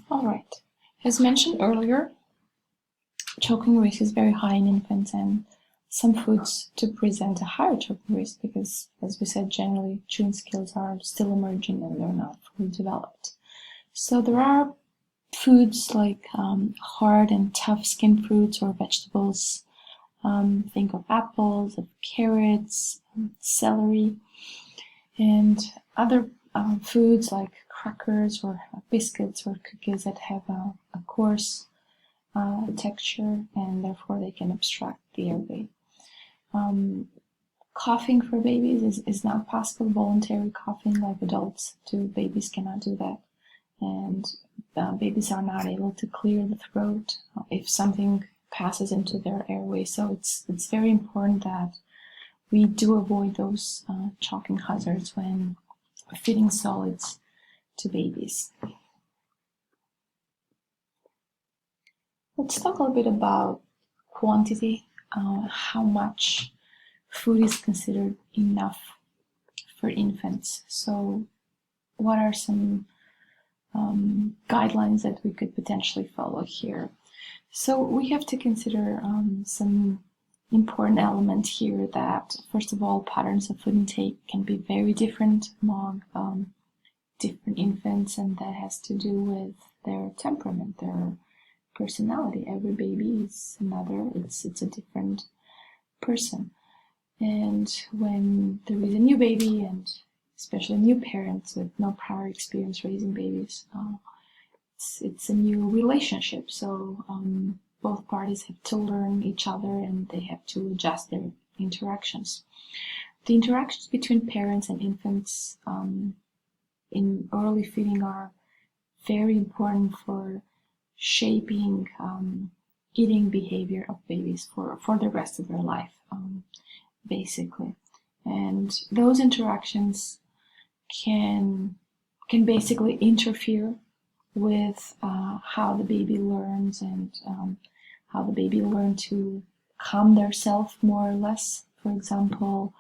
All right. As mentioned earlier, choking risk is very high in infants, and some foods do present a higher choking risk because, as we said, generally chewing skills are still emerging and they're not fully developed. So there are foods like hard and tough skin fruits or vegetables. Think of apples, of carrots, celery, and other foods like crackers or biscuits or cookies that have a coarse texture and therefore they can obstruct the airway. Coughing for babies is not possible. Voluntary coughing like adults do, babies cannot do that. And babies are not able to clear the throat if something passes into their airway. So it's very important that we do avoid those choking hazards when feeding solids to babies. Let's talk a little bit about quantity, how much food is considered enough for infants. So what are some guidelines that we could potentially follow here? So we have to consider some important element here that, first of all, patterns of food intake can be very different among different infants, and that has to do with their temperament, their personality. Every baby is another, it's a different person. And when there is a new baby, and especially new parents with no prior experience raising babies, it's a new relationship. So both parties have to learn each other and they have to adjust their interactions. The interactions between parents and infants in early feeding are very important for shaping eating behavior of babies for the rest of their life, basically. And those interactions can basically interfere with how the baby learns and how the baby learns to calm themselves more or less. For example,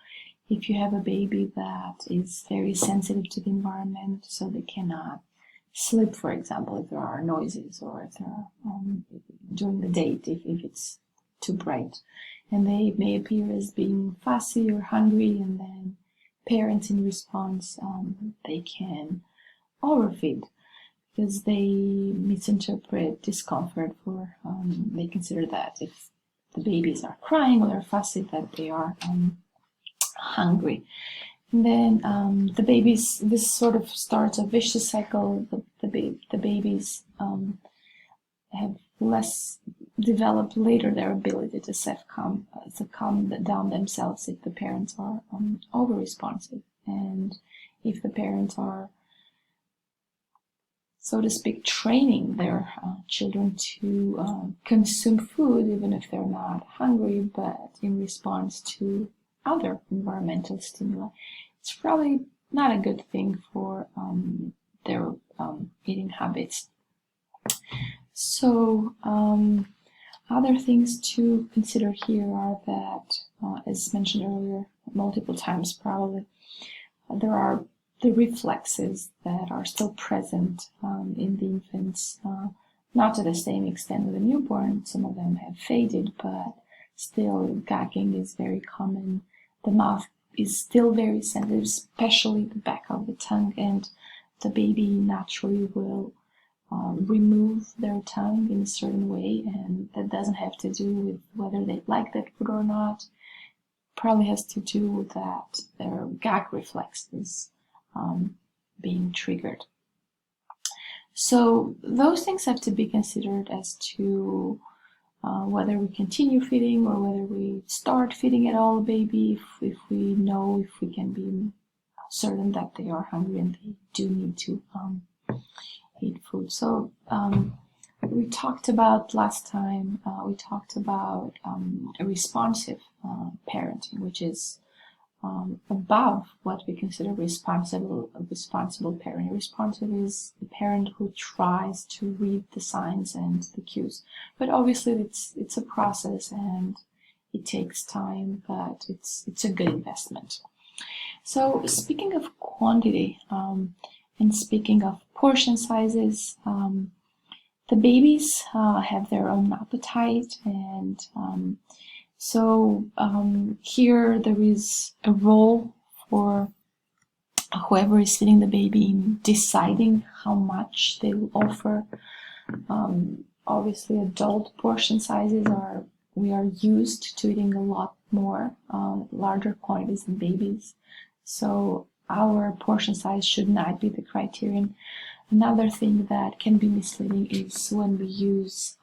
if you have a baby that is very sensitive to the environment, so they cannot sleep, for example, if there are noises or if there are, during the day, if it's too bright, and they may appear as being fussy or hungry, and then parents in response, they can overfeed because they misinterpret discomfort for, they consider that if the babies are crying or they're fussy, that they are hungry. And then the babies, this sort of starts a vicious cycle. The babies have less developed later their ability to calm down themselves if the parents are over responsive, and if the parents are, so to speak, training their children to consume food even if they're not hungry, but in response to other environmental stimuli. It's probably not a good thing for their eating habits. So other things to consider here are that, as mentioned earlier, multiple times probably, there are the reflexes that are still present in the infants, not to the same extent with a newborn. Some of them have faded, but still gagging is very common. The mouth is still very sensitive, especially the back of the tongue, and the baby naturally will remove their tongue in a certain way, and that doesn't have to do with whether they like that food or not. Probably has to do with that their gag reflex is being triggered. So those things have to be considered as to whether we continue feeding or whether we start feeding at all a baby, if we know, if we can be certain that they are hungry and they do need to eat food. So we talked about last time, we talked about a responsive parenting, which is above what we consider responsible parenting. Responsive is the parent who tries to read the signs and the cues, but obviously it's a process and it takes time, but it's a good investment. So speaking of quantity and speaking of portion sizes, The babies have their own appetite, and here there is a role for whoever is feeding the baby in deciding how much they will offer. Obviously, adult portion sizes we are used to eating a lot more, larger quantities than babies. So our portion size should not be the criterion. Another thing that can be misleading is when we use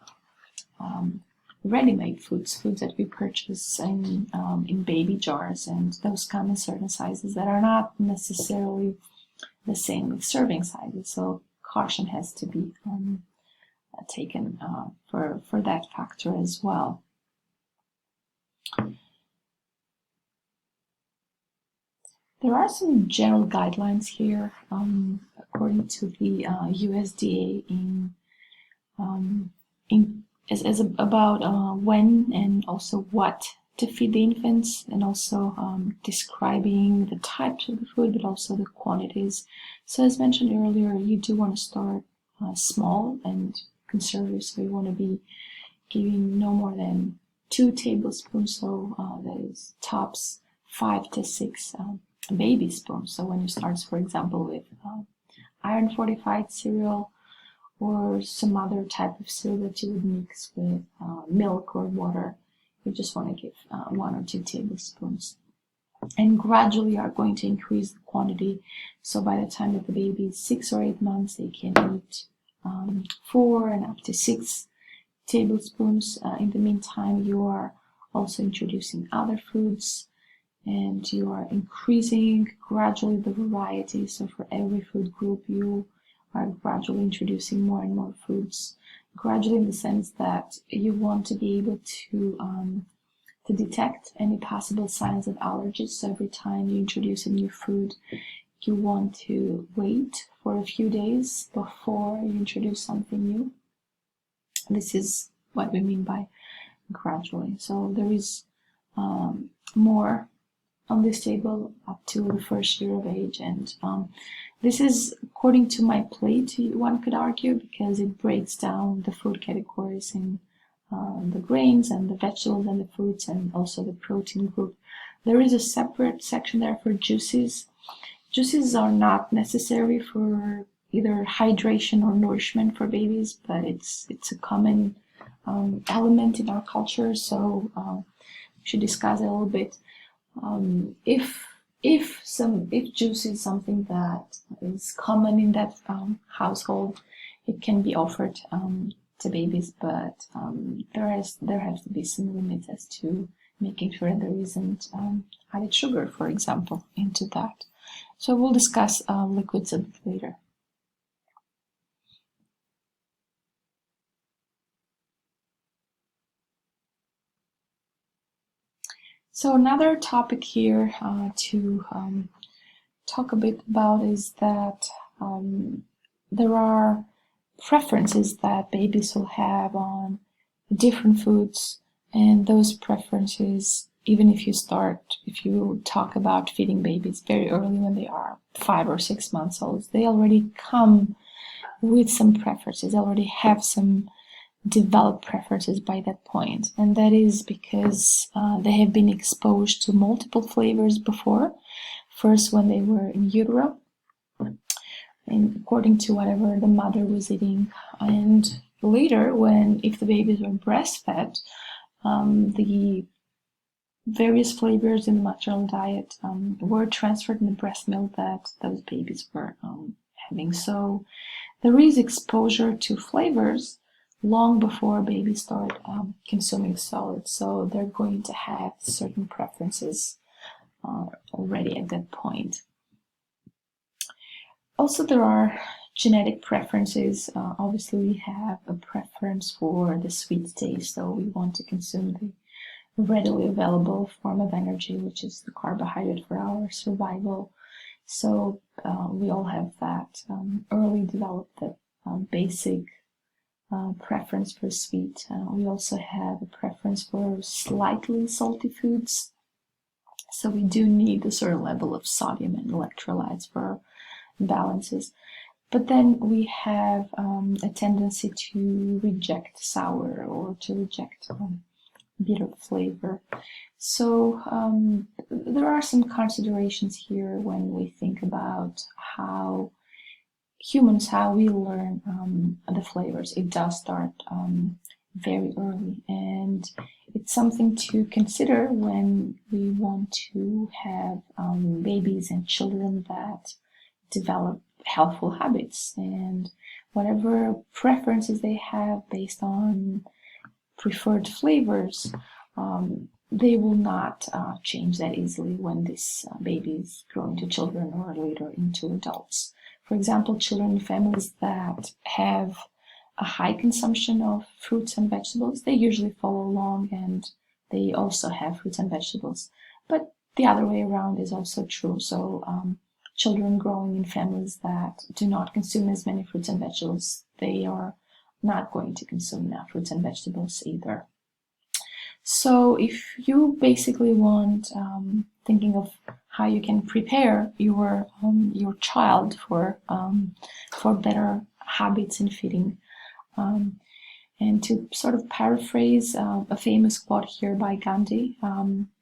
ready-made foods that we purchase in baby jars, and those come in certain sizes that are not necessarily the same with serving sizes. So caution has to be taken for that factor as well. There are some general guidelines here, according to the USDA about when and also what to feed the infants, and also describing the types of the food, but also the quantities. So as mentioned earlier, you do want to start small and conservative, so you want to be giving no more than 2 tablespoons, so that is tops 5 to 6 baby spoons. So when you start, for example, with iron fortified cereal or some other type of cereal that you would mix with milk or water, you just want to give 1 or 2 tablespoons. And gradually are going to increase the quantity. So by the time that the baby is 6 or 8 months, they can eat 4 and up to 6 tablespoons. In the meantime, you are also introducing other foods, and you are increasing gradually the variety. So for every food group, you are gradually introducing more and more foods. Gradually in the sense that you want to be able to detect any possible signs of allergies. So every time you introduce a new food, you want to wait for a few days before you introduce something new. This is what we mean by gradually. So there is more on this table up to the first year of age, and this is according to my plate, one could argue, because it breaks down the food categories in the grains and the vegetables and the fruits, and also the protein group. There is a separate section there for juices. Juices are not necessary for either hydration or nourishment for babies, but it's a common element in our culture, so we should discuss it a little bit. If juice is something that is common in that household, it can be offered to babies, but there has to be some limits as to making sure there isn't added sugar, for example, into that. So we'll discuss liquids a bit later. So another topic here to talk a bit about is that there are preferences that babies will have on different foods, and those preferences, even if you talk about feeding babies very early when they are 5 or 6 months old, they already come with some preferences. They already have some developed preferences by that point, and that is because they have been exposed to multiple flavors before. First, when they were in utero, and according to whatever the mother was eating, and later, if the babies were breastfed, the various flavors in the maternal diet were transferred in the breast milk that those babies were having. So there is exposure to flavors long before babies start consuming solids, so they're going to have certain preferences already at that point. Also, there are genetic preferences. Obviously, we have a preference for the sweet taste, so we want to consume the readily available form of energy, which is the carbohydrate for our survival. So we all have that early developed basic preference for sweet. We also have a preference for slightly salty foods. So we do need a certain level of sodium and electrolytes for balances. But then we have a tendency to reject sour or to reject bitter flavor. So there are some considerations here when we think about how we learn the flavors. It does start very early, and it's something to consider when we want to have babies and children that develop healthful habits, and whatever preferences they have based on preferred flavors, they will not change that easily when these babies grow into children or later into adults. For example, children in families that have a high consumption of fruits and vegetables, they usually follow along and they also have fruits and vegetables. But the other way around is also true. So children growing in families that do not consume as many fruits and vegetables, they are not going to consume enough fruits and vegetables either. So if you basically want thinking of how you can prepare your child for better habits in feeding, and to sort of paraphrase a famous quote here by Gandhi,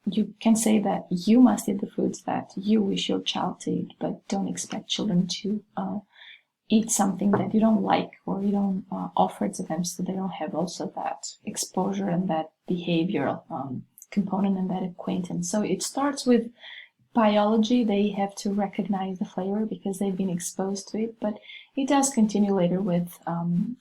you can say that you must eat the foods that you wish your child to eat, but don't expect children to eat something that you don't like or you don't offer to them, so they don't have also that exposure and that behavioral component and that acquaintance. So it starts with biology. They have to recognize the flavor because they've been exposed to it, but it does continue later with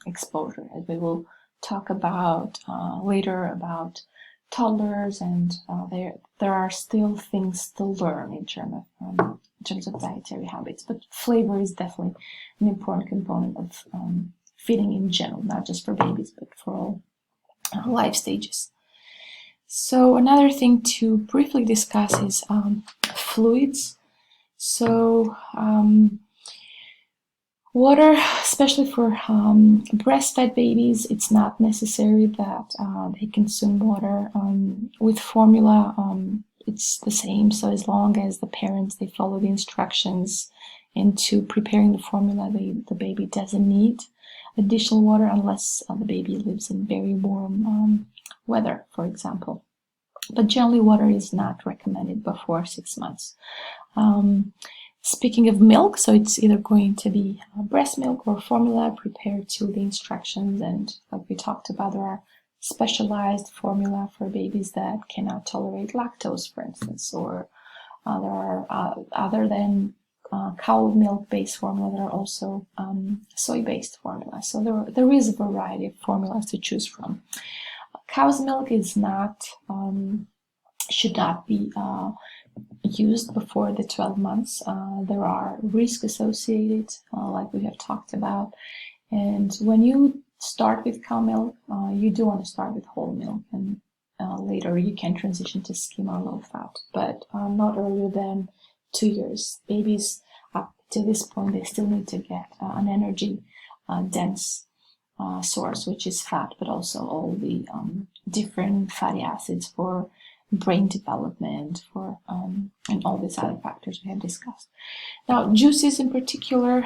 exposure, as we will talk about later about toddlers, and there are still things to learn in terms of dietary habits. But flavor is definitely an important component of feeding in general, not just for babies, but for all life stages. So another thing to briefly discuss is fluids. So water, especially for breastfed babies, it's not necessary that they consume water. With formula, it's the same. So as long as the parents, they follow the instructions into preparing the formula, the baby doesn't need additional water unless the baby lives in very warm weather, for example. But generally, water is not recommended before 6 months. Speaking of milk, so it's either going to be breast milk or formula prepared to the instructions, and like we talked about, there are specialized formula for babies that cannot tolerate lactose, for instance, or there are other than cow milk based formula, there are also soy based formula. So there is a variety of formulas to choose from. Cow's milk is not should not be used before the 12 months. There are risks associated, like we have talked about. And when you start with cow milk, you do want to start with whole milk, and later you can transition to skim or low fat, but not earlier than 2 years. Babies up to this point, they still need to get an energy dense source, which is fat, but also all the different fatty acids for brain development, for and all these other factors we have discussed. Now, juices in particular,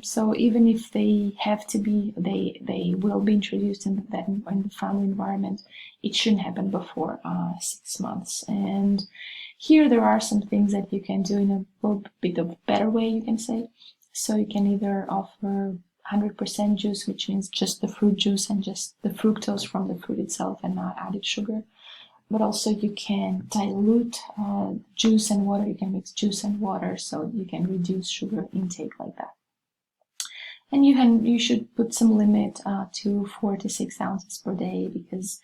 so even if they have to be, they will be introduced in the family environment, it shouldn't happen before 6 months. And here there are some things that you can do in a little bit of a better way, you can say. So you can either offer 100% juice, which means just the fruit juice and just the fructose from the fruit itself and not added sugar. But also you can dilute juice and water. You can mix juice and water, so you can reduce sugar intake like that. And you should put some limit to 4 to 6 ounces per day, because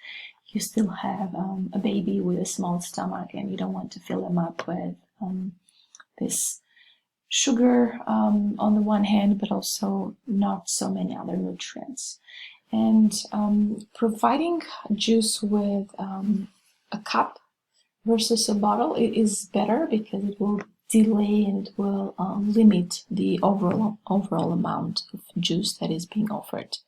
you still have a baby with a small stomach, and you don't want to fill them up with this sugar on the one hand, but also not so many other nutrients. And providing juice with a cup versus a bottle, it is better because it will delay and it will limit the overall amount of juice that is being offered.